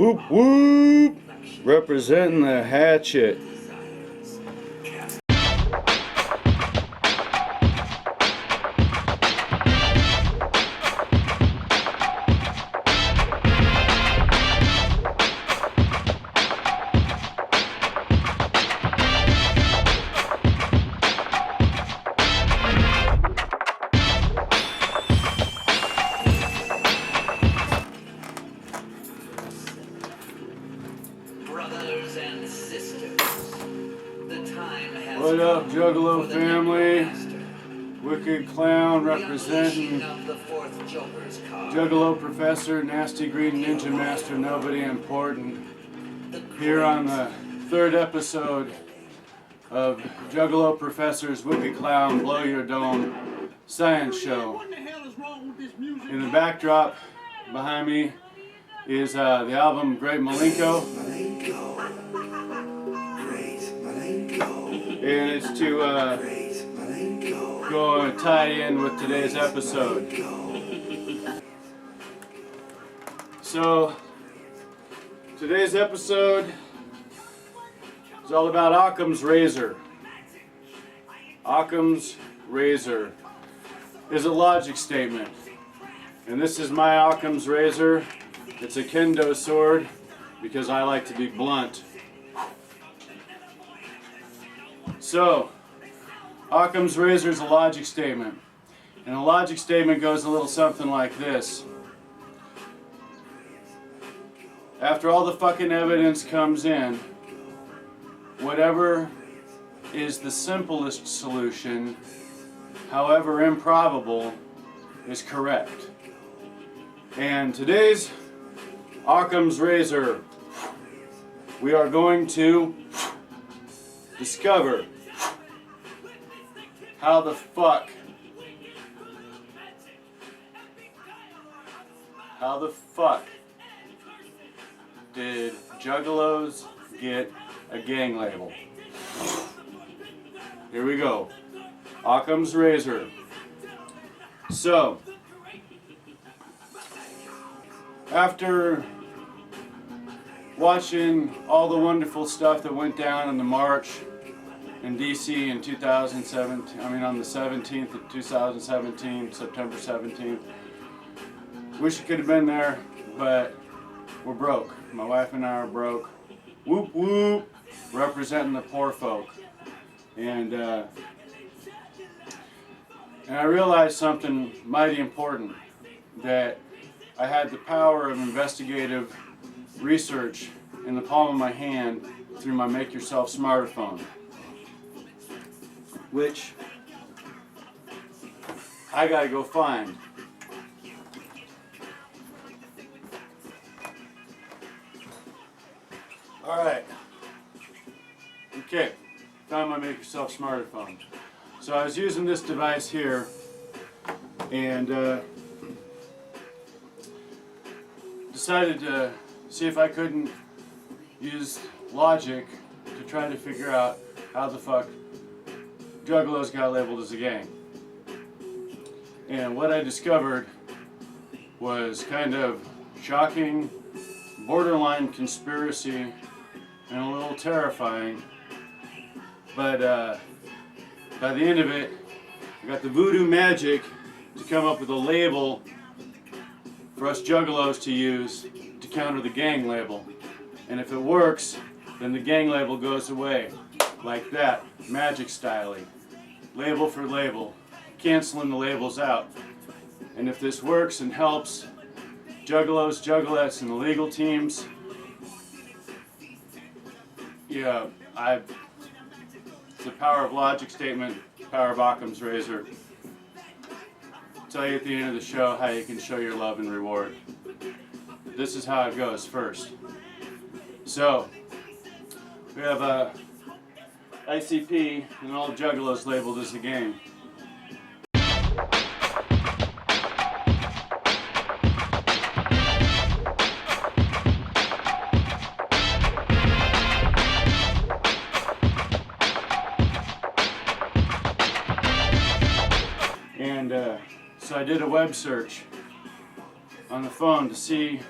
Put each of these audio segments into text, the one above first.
Whoop whoop! Representing the hatchet. Brothers and sisters, the time has What up, Juggalo for the family? Necromaster. Wicked Clown The representing unleashing of the fourth Joker's card. Juggalo Professor, Nasty Green Ninja Master, Nobody Important. The Here on the third episode of Juggalo Professor's Wicked Clown Blow Your Dome Science Show. What the hell is wrong with this music? In the backdrop behind me is the album Great Malenko. And it's to go and tie in with today's episode. So, today's episode is all about Occam's razor. Occam's razor is a logic statement. And this is my Occam's razor. It's a kendo sword because I like to be blunt. So, Occam's razor is a logic statement. And a logic statement goes a little something like this. After all the fucking evidence comes in, whatever is the simplest solution, however improbable, is correct. And today's Occam's razor, we are going to discover how the fuck did Juggalos get a gang label? Here we go. Occam's razor. So, after watching all the wonderful stuff that went down in the march in DC in 2017, on the 17th of 2017, September 17th. Wish I could have been there, but we're broke. My wife and I are broke. Whoop whoop, representing the poor folk. And I realized something mighty important, that I had the power of investigative research in the palm of my hand through my Make Yourself smartphone, which I gotta go find. Alright. Okay. Found my Make Yourself smartphone. So I was using this device here and decided to see if I couldn't use logic to try to figure out how the fuck Juggalos got labeled as a gang. And what I discovered was kind of shocking, borderline conspiracy, and a little terrifying. But by the end of it, I got the voodoo magic to come up with a label for us Juggalos to use to counter the gang label. And if it works, then the gang label goes away. Like that, magic styling. Label for label, canceling the labels out. And if this works and helps Juggalos, Juggalettes, and the legal teams, yeah, it's the power of logic statement, power of Occam's razor. I'll tell you at the end of the show how you can show your love and reward. This is how it goes first. So, we have a ICP and all Juggalos labeled as a gang. And so I did a web search on the phone to see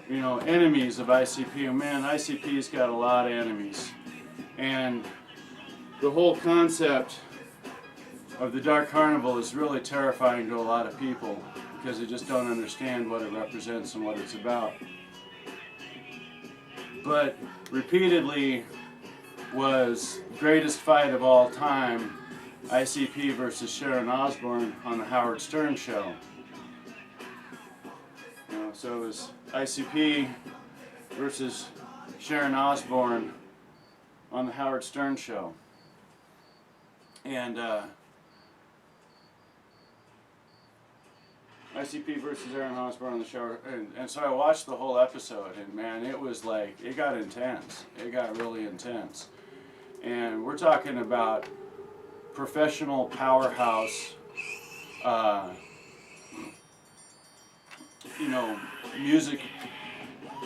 you know, enemies of ICP. And man, ICP's got a lot of enemies. And the whole concept of the Dark Carnival is really terrifying to a lot of people because they just don't understand what it represents and what it's about. But repeatedly was greatest fight of all time, ICP versus Sharon Osbourne on the Howard Stern show. You know, so it was ICP versus Sharon Osbourne on the Howard Stern show. And ICP versus Aaron Osborne on the show, and so I watched the whole episode, and man, it was like, it got intense. It got really intense. And we're talking about professional powerhouse, you know, music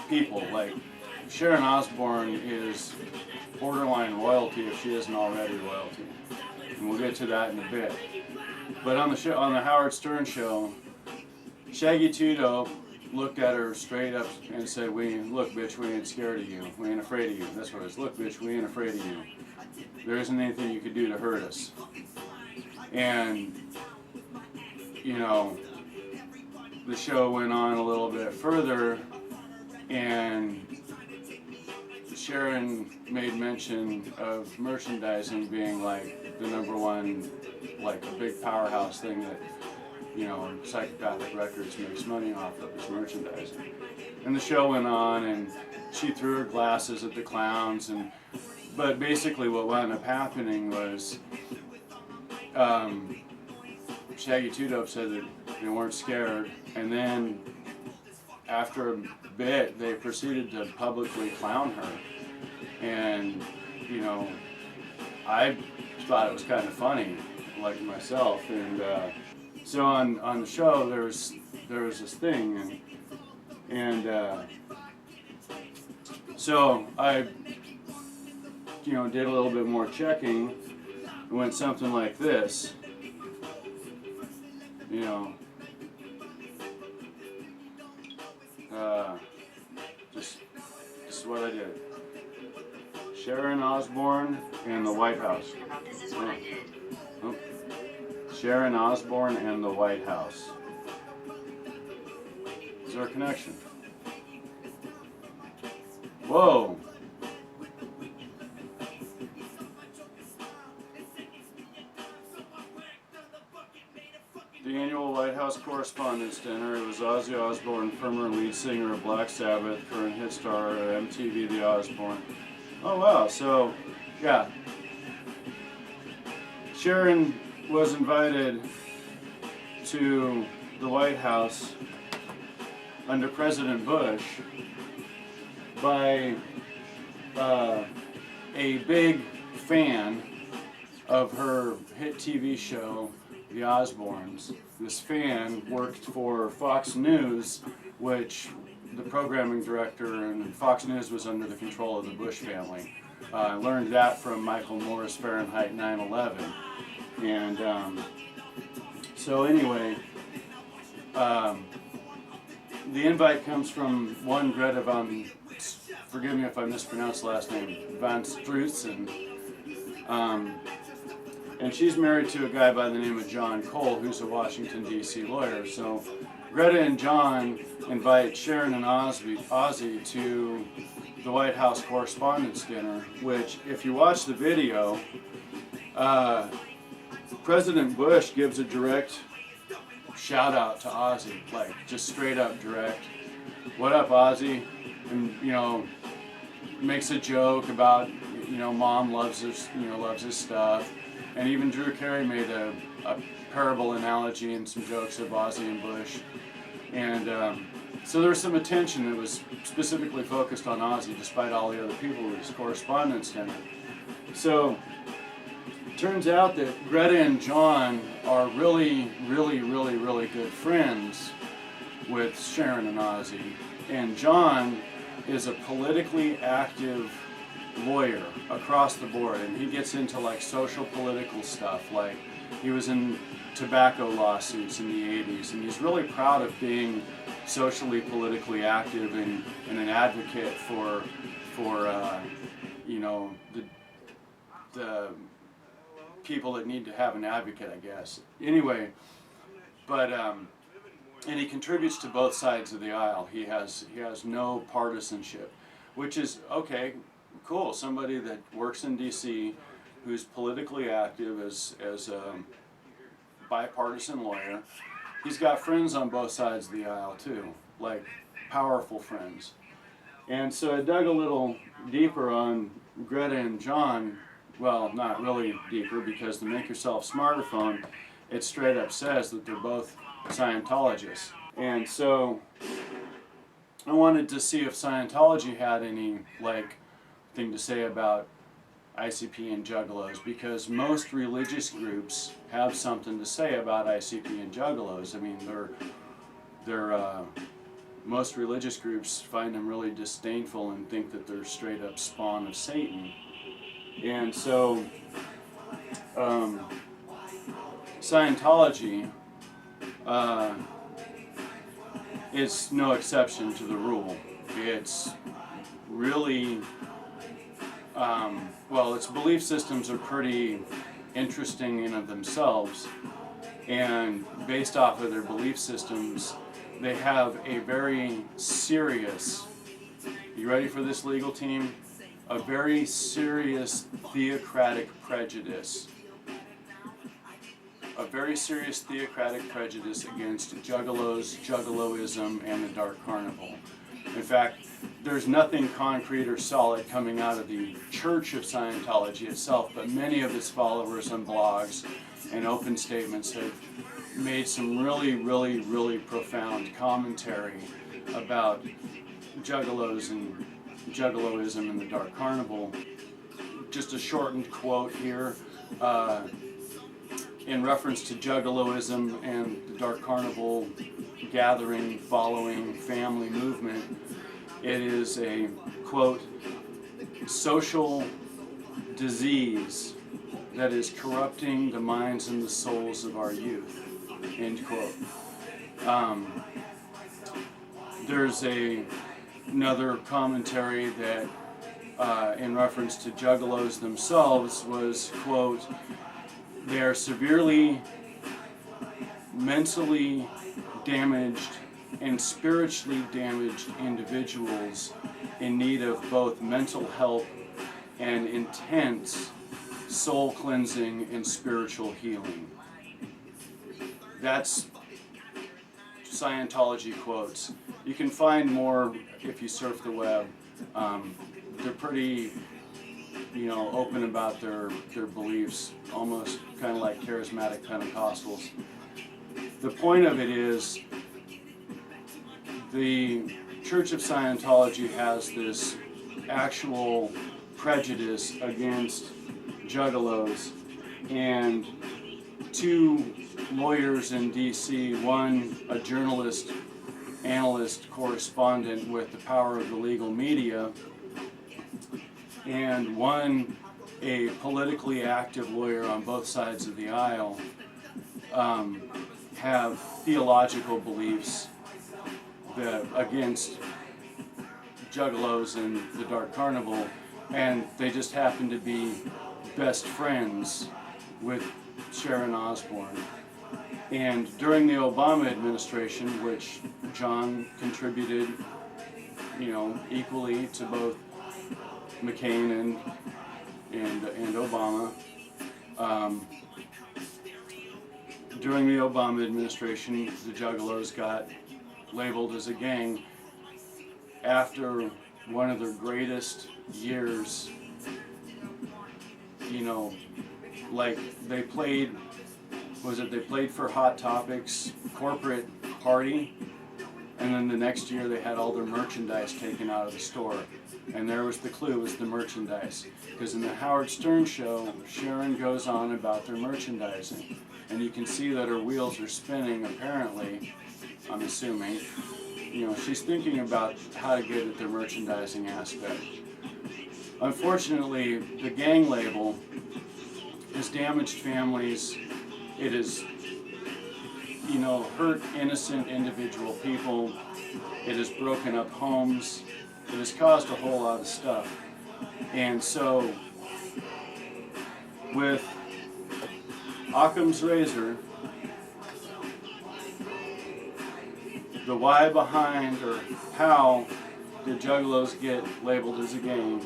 people. Like Sharon Osbourne is borderline royalty if she isn't already royalty, and we'll get to that in a bit. But on the show, on the Howard Stern show, Shaggy Two Dope looked at her straight up and said, "Look, bitch, we ain't scared of you. We ain't afraid of you." That's what it is. "Look, bitch, we ain't afraid of you. There isn't anything you could do to hurt us." And, you know, the show went on a little bit further, and Sharon made mention of merchandising being like the number one, like a big powerhouse thing that, you know, Psychopathic Records makes money off of is merchandising. And the show went on, and she threw her glasses at the clowns, but basically what wound up happening was Shaggy Two Dope said that they weren't scared, and then after a bit they proceeded to publicly clown her. And, you know, I thought it was kind of funny, like myself, and so on the show there was this thing, and so I, you know, did a little bit more checking. It went something like this, you know, just this is what I did. Sharon Osbourne and the White House. This is what I did. Oh. Sharon Osbourne and the White House. Is there a connection? Whoa! The annual White House Correspondents' Dinner. It was Ozzy Osbourne, former lead singer of Black Sabbath, current hit star of MTV The Osbourne. Oh wow, so yeah. Sharon was invited to the White House under President Bush by a big fan of her hit TV show, The Osbournes. This fan worked for Fox News, which the programming director and Fox News was under the control of the Bush family. I learned that from Michael Moore's Fahrenheit 9/11. And so anyway, the invite comes from one Greta von, forgive me if I mispronounce the last name, von Strutzen. And she's married to a guy by the name of John Cole, who's a Washington, D.C. lawyer. So Greta and John invite Sharon and Ozzy to the White House Correspondents' Dinner, which, if you watch the video, President Bush gives a direct shout out to Ozzy, like just straight up direct. "What up, Ozzy?" And, you know, makes a joke about, you know, Mom loves his, you know, loves his stuff. And even Drew Carey made a parable analogy and some jokes of Ozzy and Bush. And so there was some attention that was specifically focused on Ozzy, despite all the other people at his Correspondents' Dinner. So it turns out that Greta and John are really, really, really, really good friends with Sharon and Ozzy. And John is a politically active lawyer across the board, and he gets into like social political stuff. Like he was in tobacco lawsuits in the 80s, and he's really proud of being socially, politically active and an advocate for you know, the people that need to have an advocate, I guess. Anyway, but and he contributes to both sides of the aisle. He has no partisanship, which is okay, cool. Somebody that works in D.C. who's politically active as a bipartisan lawyer. He's got friends on both sides of the aisle too, like powerful friends. And so I dug a little deeper on Greta and John. Well, not really deeper, because the Make Yourself Smarter phone, it straight up says that they're both Scientologists. And so I wanted to see if Scientology had any thing to say about ICP and Juggalos, because most religious groups have something to say about ICP and Juggalos. I mean, most religious groups find them really disdainful and think that they're straight up spawn of Satan. And so Scientology is no exception to the rule. It's really well, its belief systems are pretty interesting in of themselves, and based off of their belief systems, they have a very serious, you ready for this, legal team? A very serious theocratic prejudice. A very serious theocratic prejudice against Juggalos, Juggaloism, and the Dark Carnival. In fact, there's nothing concrete or solid coming out of the Church of Scientology itself, but many of its followers on blogs and open statements have made some really profound commentary about Juggalos and Juggaloism and the Dark Carnival. Just a shortened quote here. In reference to Juggaloism and the Dark Carnival gathering, following, family movement, it is a, quote, social disease that is corrupting the minds and the souls of our youth, end quote. There's another commentary that, in reference to Juggalos themselves, was, quote, they are severely mentally damaged and spiritually damaged individuals in need of both mental help and intense soul cleansing and spiritual healing. That's Scientology quotes. You can find more if you surf the web. They're pretty, open about their beliefs, almost kind of like charismatic Pentecostals. The point of it is, the Church of Scientology has this actual prejudice against Juggalos, and two lawyers in D.C., one a journalist, analyst, correspondent with the power of the legal media, and one a politically active lawyer on both sides of the aisle, have theological beliefs against Juggalos and the Dark Carnival, and they just happen to be best friends with Sharon Osbourne. And during the Obama administration, which John contributed, equally to both McCain and Obama, during the Obama administration, the Juggalos got labeled as a gang after one of their greatest years. They played, they played for Hot Topics corporate party, and then the next year they had all their merchandise taken out of the store. And there was the clue, was the merchandise. Because in the Howard Stern show, Sharon goes on about their merchandising. And you can see that her wheels are spinning, apparently, I'm assuming. She's thinking about how to get at their merchandising aspect. Unfortunately, the gang label has damaged families. It has, hurt innocent individual people. It has broken up homes. It has caused a whole lot of stuff. And so, with Occam's razor, the why behind, or how did Juggalos get labeled as a gang,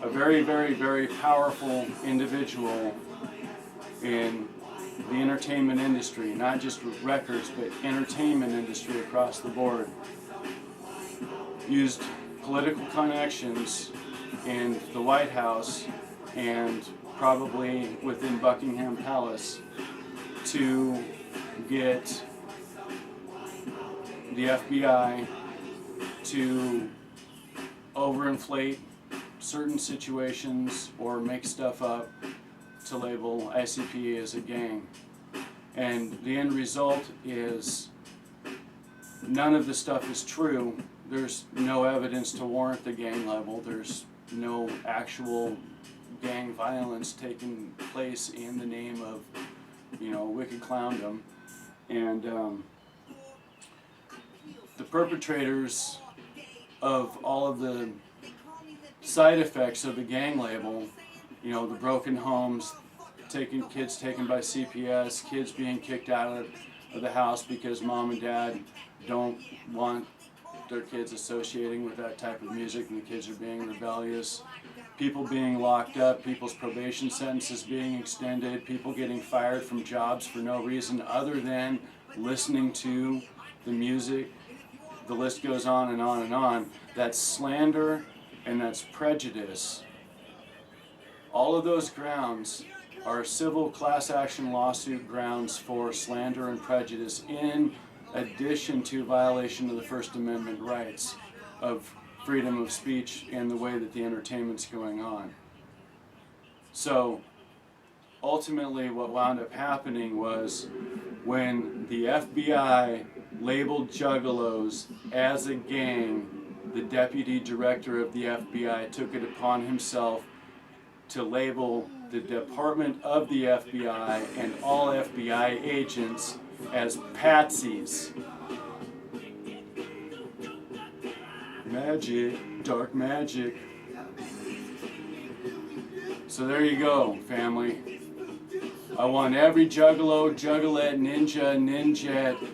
a very, very, very powerful individual in the entertainment industry, not just with records, but entertainment industry across the board, used political connections in the White House and probably within Buckingham Palace to get the FBI to overinflate certain situations or make stuff up to label ICP as a gang. And the end result is none of the stuff is true. There's no evidence to warrant the gang label. There's no actual gang violence taking place in the name of, wicked clowndom. And the perpetrators of all of the side effects of the gang label, the broken homes, kids taken by CPS, kids being kicked out of the house because mom and dad don't want their kids associating with that type of music and the kids are being rebellious, people being locked up, people's probation sentences being extended, people getting fired from jobs for no reason other than listening to the music. The list goes on and on and on. That's slander and that's prejudice. All of those grounds are civil class action lawsuit grounds for slander and prejudice, in addition to violation of the First Amendment rights of freedom of speech and the way that the entertainment's going on. So ultimately what wound up happening was when the FBI labeled Juggalos as a gang, the deputy director of the FBI took it upon himself to label the department of the FBI and all FBI agents as patsies. Magic, dark magic. So there you go, family. I want every juggalo, juggalette, ninjette,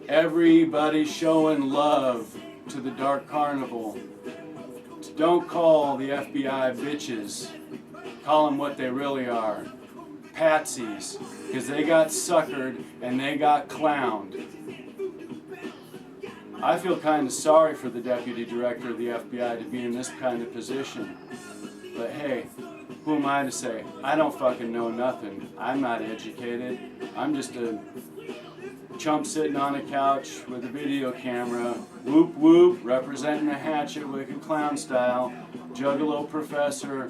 everybody showing love to the Dark Carnival. Don't call the FBI bitches. Call them what they really are. Patsies. Because they got suckered and they got clowned. I feel kind of sorry for the deputy director of the FBI to be in this kind of position. But hey, who am I to say? I don't fucking know nothing. I'm not educated. I'm just a chump sitting on a couch with a video camera, whoop whoop, representing the hatchet, wicked clown style, Juggalo Professor,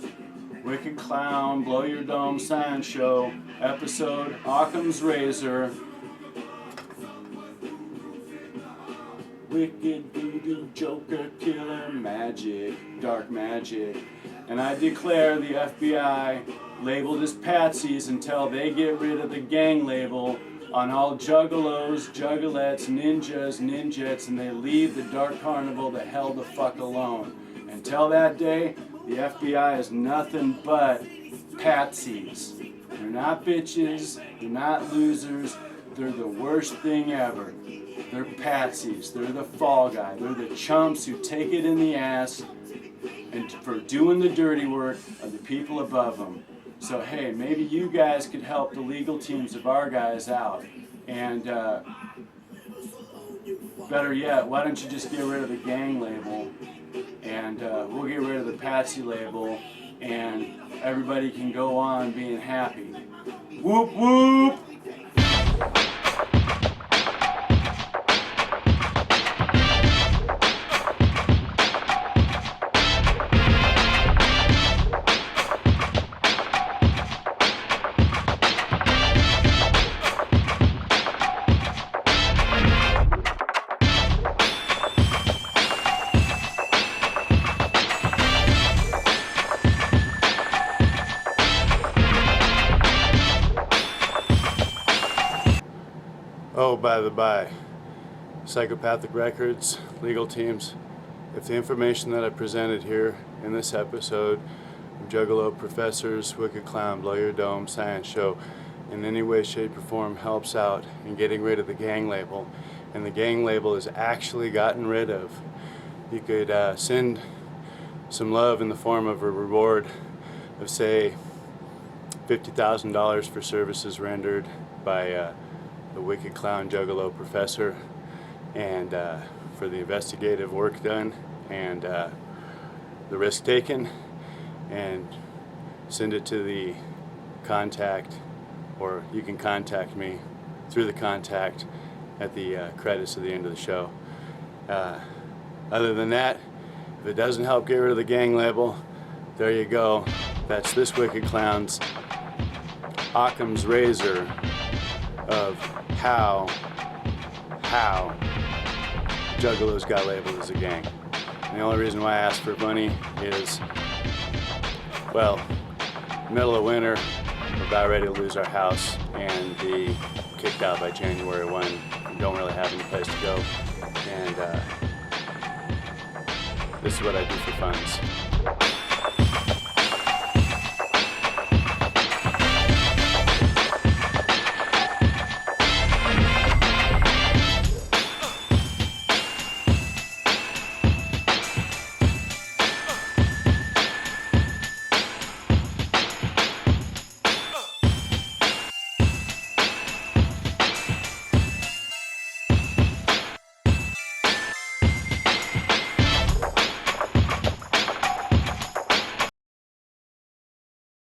wicked clown, blow your dome science show, episode Occam's razor, wicked voodoo joker killer magic, dark magic. And I declare the FBI labeled as patsies until they get rid of the gang label on all juggalos, juggalettes, ninjas, ninjettes, and they leave the Dark Carnival the hell the fuck alone. Until that day, the FBI is nothing but patsies. They're not bitches, they're not losers, they're the worst thing ever. They're patsies, they're the fall guy, they're the chumps who take it in the ass and for doing the dirty work of the people above them. So hey, maybe you guys could help the legal teams of our guys out. And better yet, why don't you just get rid of the gang label and we'll get rid of the patsy label and everybody can go on being happy. Whoop whoop! Oh, by the by, psychopathic records, legal teams. If the information that I presented here in this episode of Juggalo Professor's Wicked Clown Blow Your Dome Science Show in any way, shape, or form helps out in getting rid of the gang label, and the gang label is actually gotten rid of, you could send some love in the form of a reward of, say, $50,000 for services rendered by the Wicked Clown Juggalo Professor, and for the investigative work done and the risk taken, and send it to the contact, or you can contact me through the contact at the credits at the end of the show. Other than that, if it doesn't help get rid of the gang label, there you go. That's this Wicked Clown's Occam's razor of how Juggalos got labeled as a gang. And the only reason why I asked for money is, well, middle of winter, we're about ready to lose our house and be kicked out by January 1. We don't really have any place to go. And this is what I do for funds.